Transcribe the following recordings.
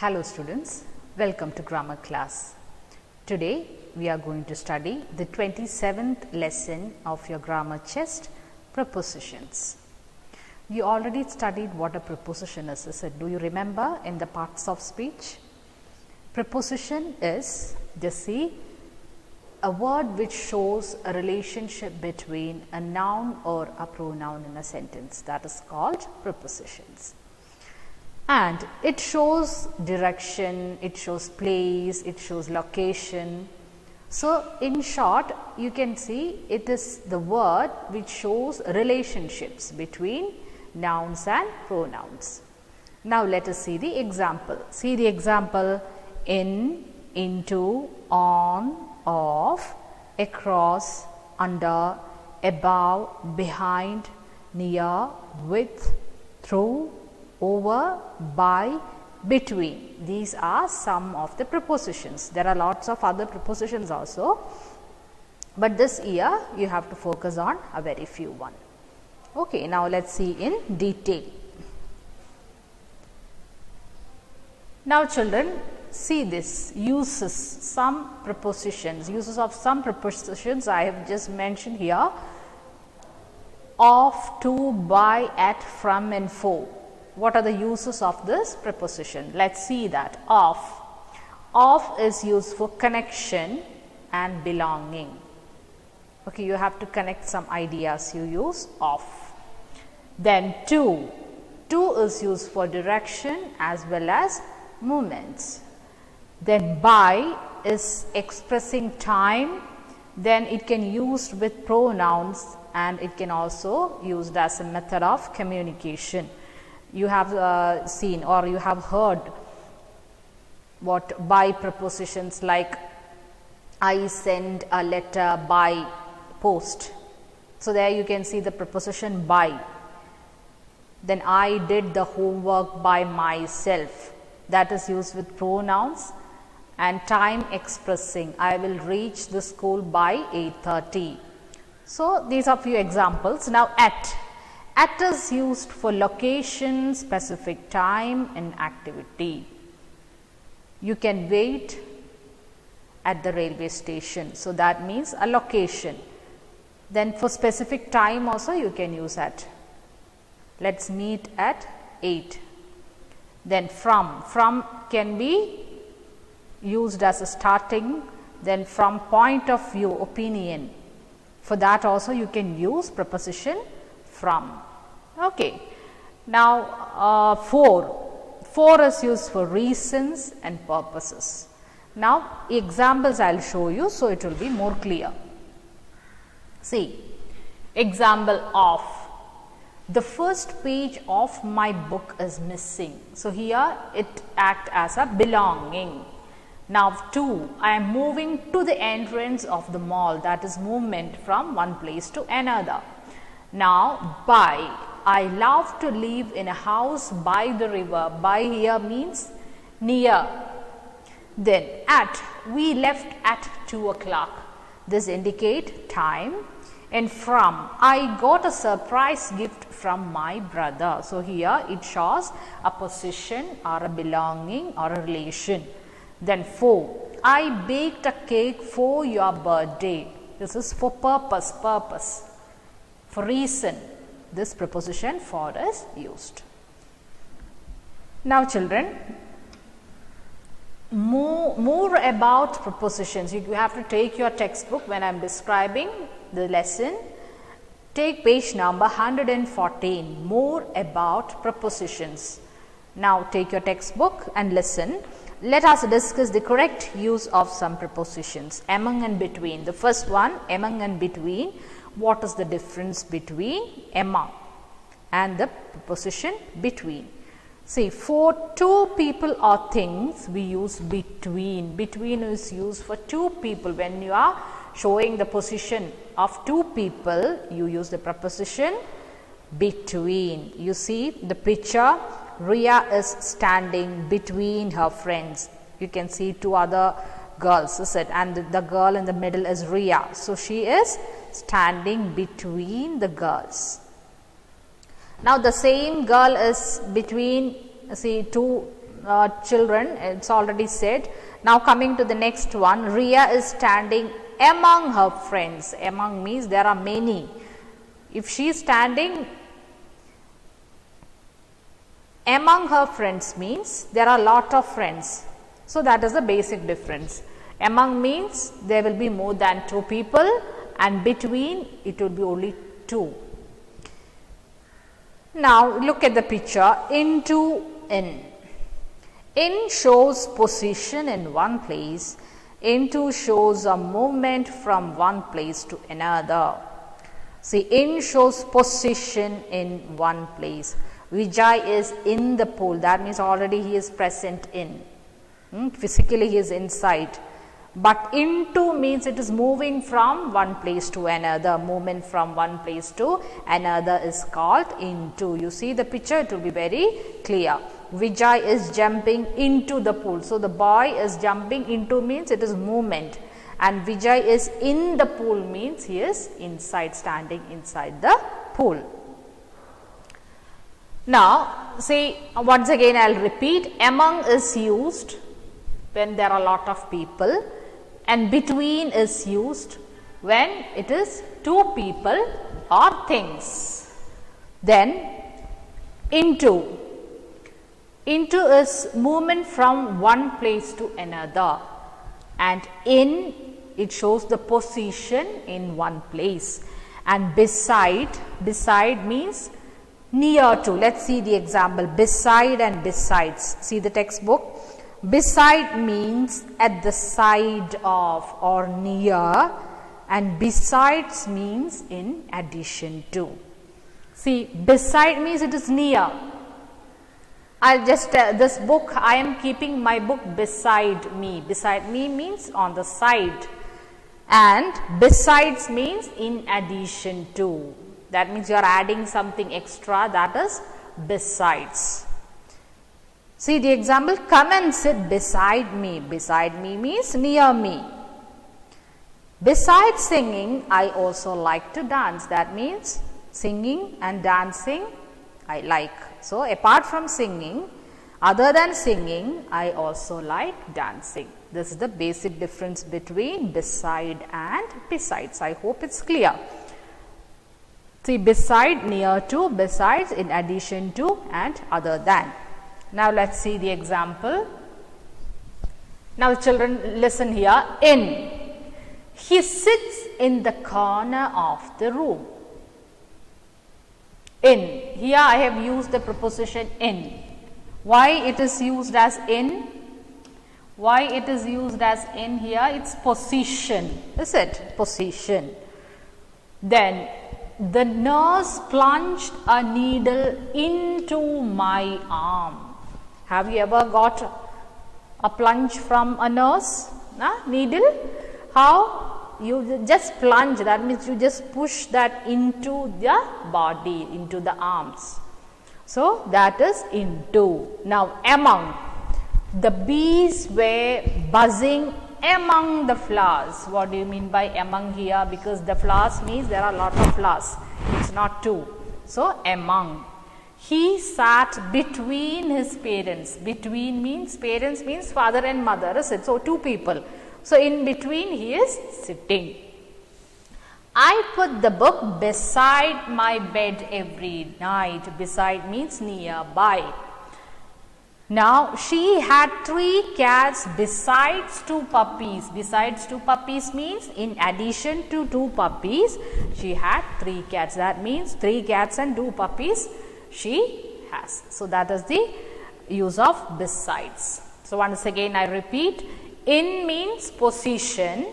Hello students, welcome to grammar class. Today we are going to study the 27th lesson of your grammar chest, prepositions. We already studied what a preposition is. Do you remember in the parts of speech? Preposition is, just see, a word which shows a relationship between a noun or a pronoun in a sentence. That is called prepositions. And it shows direction, it shows place, it shows location. So, in short, you can see it is the word which shows relationships between nouns and pronouns. Now, let us see the example. See the example: in, into, on, off, across, under, above, behind, near, with, through, over, by, between. These are some of the prepositions. There are lots of other prepositions also, but this year you have to focus on a very few one. Okay, now let us see in detail. Now children, see this uses of some prepositions I have just mentioned here: of, to, by, at, from and for. What are the uses of this preposition? Let us see that. Of. Of is used for connection and belonging. Okay, you have to connect some ideas, you use of. Then to. To is used for direction as well as movements. Then by is expressing time. Then it can used with pronouns and it can also used as a method of communication. You have seen or you have heard what by prepositions like I send a letter by post. So, there you can see the preposition by. Then I did the homework by myself. That is used with pronouns. And time expressing, I will reach the school by 8:30. So, these are few examples. Now, at. At is used for location, specific time and activity. You can wait at the railway station. So, that means a location. Then for specific time also you can use at. Let us meet at 8. Then from. From can be used as a starting. Then from point of view, opinion. For that also you can use preposition from. Okay. Now, for. For is used for reasons and purposes. Now, examples I will show you, so it will be more clear. See, example of. The first page of my book is missing. So, here it acts as a belonging. Now, to. I am moving to the entrance of the mall. That is movement from one place to another. Now, by. I love to live in a house by the river. By here means near. Then at. We left at 2 o'clock. This indicate time. And from. I got a surprise gift from my brother. So, here it shows a position or a belonging or a relation. Then for. I baked a cake for your birthday. This is for purpose. For reason, this preposition for is used. Now children, more about prepositions. You have to take your textbook when I am describing the lesson. Take page number 114, more about prepositions. Now take your textbook and listen. Let us discuss the correct use of some prepositions. Among and between. The first one, among and between. What is the difference between among and the preposition between? See, for two people or things, we use between. Between is used for two people. When you are showing the position of two people, you use the preposition between. You see the picture, Ria is standing between her friends. You can see two other girls, is it? And the girl in the middle is Ria. So, she is standing between the girls. Now, the same girl is between, see, two children, it's already said. Now coming to the next one, Ria is standing among her friends. Among means there are many. If she is standing among her friends means there are a lot of friends. So that is the basic difference. Among means there will be more than 2 people, and between it will be only 2. Now look at the picture. Into, in. In shows position in one place. Into shows a movement from one place to another. See, in shows position in one place. Vijay is in the pool. That means already he is present in. Physically he is inside. But into means it is moving from one place to another. Movement from one place to another is called into. You see the picture, it will be very clear. Vijay is jumping into the pool. So the boy is jumping into means it is movement. And Vijay is in the pool means he is inside, standing inside the pool. Now see, once again I will repeat, among is used when there are a lot of people, and between is used when it is 2 people or things. Then into. Into is movement from one place to another, and in it shows the position in one place. And beside, beside means near to. Let's see the example, beside and besides. See the textbook. Beside means at the side of or near, and besides means in addition to. See, beside means it is near. I'll just this book, I am keeping my book beside me. Beside me means on the side, and besides means in addition to. That means you are adding something extra, that is besides. See the example, come and sit beside me. Beside me means near me. Besides singing, I also like to dance. That means singing and dancing I like. So apart from singing, other than singing, I also like dancing. This is the basic difference between beside and besides. I hope it's clear. See, beside, near to, besides, in addition to, and other than. Now let's see the example. Now children, listen here. In. He sits in the corner of the room. In. Here I have used the preposition in. Why it is used as in? Why it is used as in here? It's position. Is it? Position. Then the nurse plunged a needle into my arm. Have you ever got a plunge from a nurse? Needle? How? You just plunge, that means you just push that into the body, into the arms. So that is into. Now among. The bees were buzzing among the flowers. What do you mean by among here? Because the flowers means there are a lot of flowers. It's not 2. So among. He sat between his parents. Between means, parents means father and mother, is it? So 2 people. So in between he is sitting. I put the book beside my bed every night. Beside means nearby. Now she had 3 cats besides 2 puppies. Besides 2 puppies means in addition to 2 puppies, she had 3 cats. That means 3 cats and 2 puppies she has. So that is the use of besides. So once again I repeat, in means position,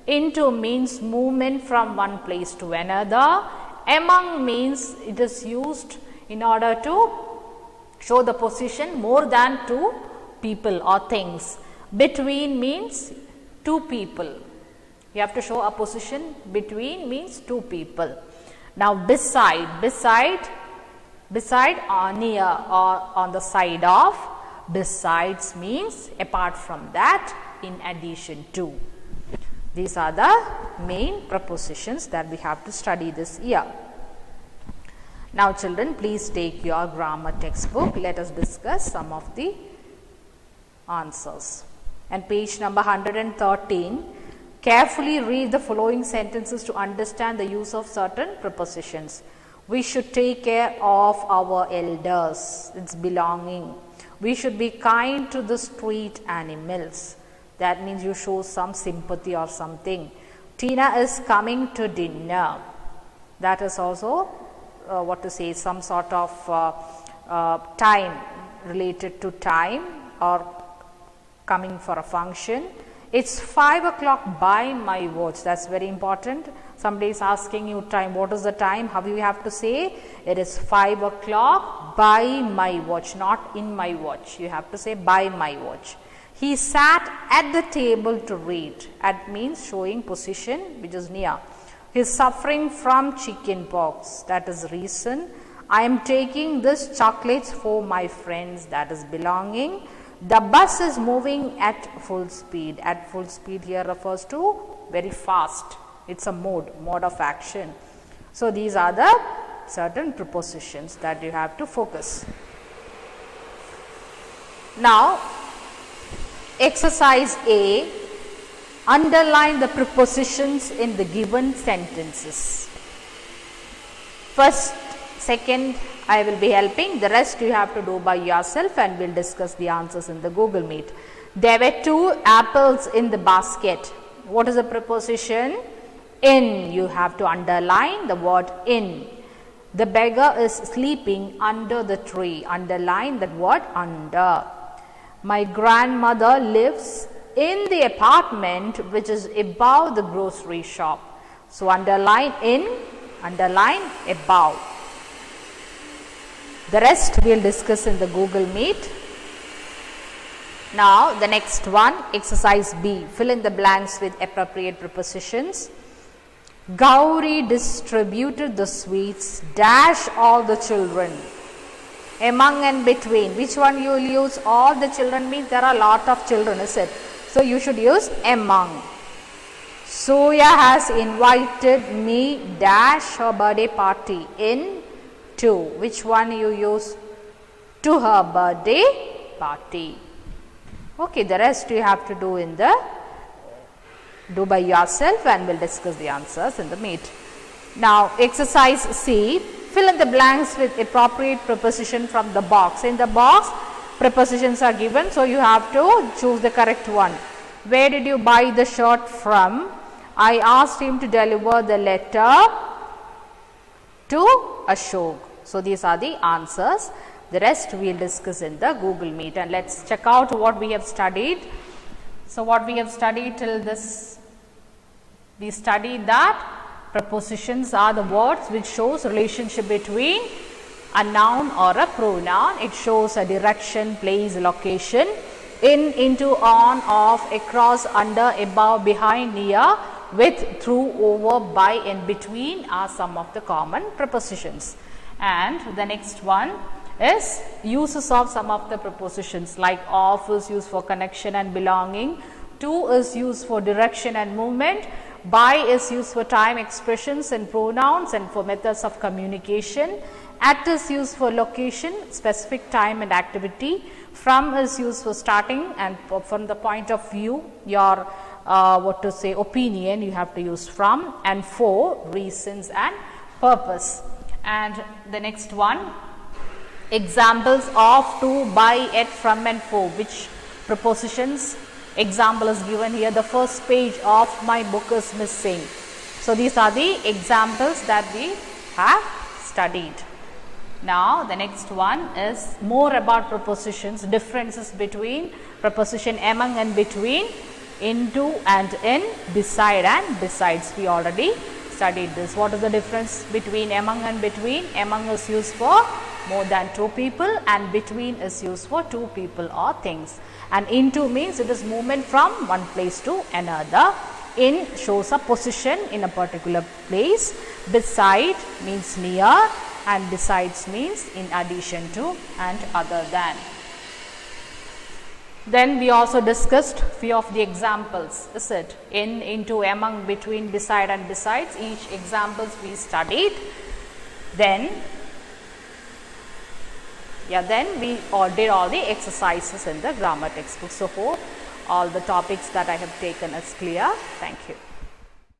into means movement from one place to another, among means it is used in order to show the position more than 2 people or things. Between means 2 people. You have to show a position between means 2 people. Now beside, beside or near or on the side of. Besides means apart from that, in addition to. These are the main prepositions that we have to study this year. Now children, please take your grammar textbook. Let us discuss some of the answers. And page number 113, carefully read the following sentences to understand the use of certain prepositions. We should take care of our elders. It's belonging. We should be kind to the street animals. That means you show some sympathy or something. Tina is coming to dinner. That is also some sort of time, related to time or coming for a function. It's 5 o'clock by my watch. That's very important. Somebody is asking you time. What is the time? How you have to say? It is 5 o'clock by my watch, not in my watch. You have to say by my watch. He sat at the table to read. At means showing position which is near. He is suffering from chicken pox. That is reason. I am taking this chocolates for my friends. That is belonging. The bus is moving at full speed. At full speed here refers to very fast. It's a mode of action. So these are the certain prepositions that you have to focus. Now, exercise A, underline the prepositions in the given sentences. First, second, I will be helping. The rest you have to do by yourself, and we'll discuss the answers in the Google Meet. There were 2 apples in the basket. What is the preposition? In. You have to underline the word in. The beggar is sleeping under the tree. Underline that word under. My grandmother lives in the apartment which is above the grocery shop. So underline in, underline above. The rest we will discuss in the Google Meet. Now the next one, exercise B. Fill in the blanks with appropriate prepositions. Gauri distributed the sweets, dash all the children. Among and between. Which one you will use? All the children means there are a lot of children, is it? So you should use among. Soya has invited me, dash her birthday party, in to. Which one you use? To her birthday party. Okay, the rest you have to do by yourself, and we'll discuss the answers in the meet. Now exercise C, fill in the blanks with appropriate preposition from the box. In the box, prepositions are given, so you have to choose the correct one. Where did you buy the shirt from? I asked him to deliver the letter to Ashok. So these are the answers. The rest we will discuss in the Google Meet, and let's check out what we have studied. So what we have studied till this, we studied that prepositions are the words which shows relationship between a noun or a pronoun. It shows a direction, place, location. In, into, on, off, across, under, above, behind, near, with, through, over, by, and between are some of the common prepositions. And the next one is uses of some of the prepositions, like of is used for connection and belonging, to is used for direction and movement, by is used for time expressions and pronouns and for methods of communication, at is used for location, specific time and activity, from is used for starting and from the point of view, your opinion, you have to use from, and for reasons and purpose. And the next one, examples of, to, by, at, from, and for. Which prepositions? Example is given here. The first page of my book is missing. So these are the examples that we have studied. Now the next one is more about prepositions, differences between preposition among and between, into and in, beside and besides. We already studied this. What is the difference between among and between? Among is used for more than 2 people, and between is used for 2 people or things. And into means it is movement from one place to another. In shows a position in a particular place. Beside means near, and besides means in addition to and other than. Then we also discussed few of the examples, is it? In, into, among, between, beside and besides. Each examples we studied. Then Yeah, then we did all the exercises in the grammar textbook. So, hope all the topics that I have taken is clear. Thank you.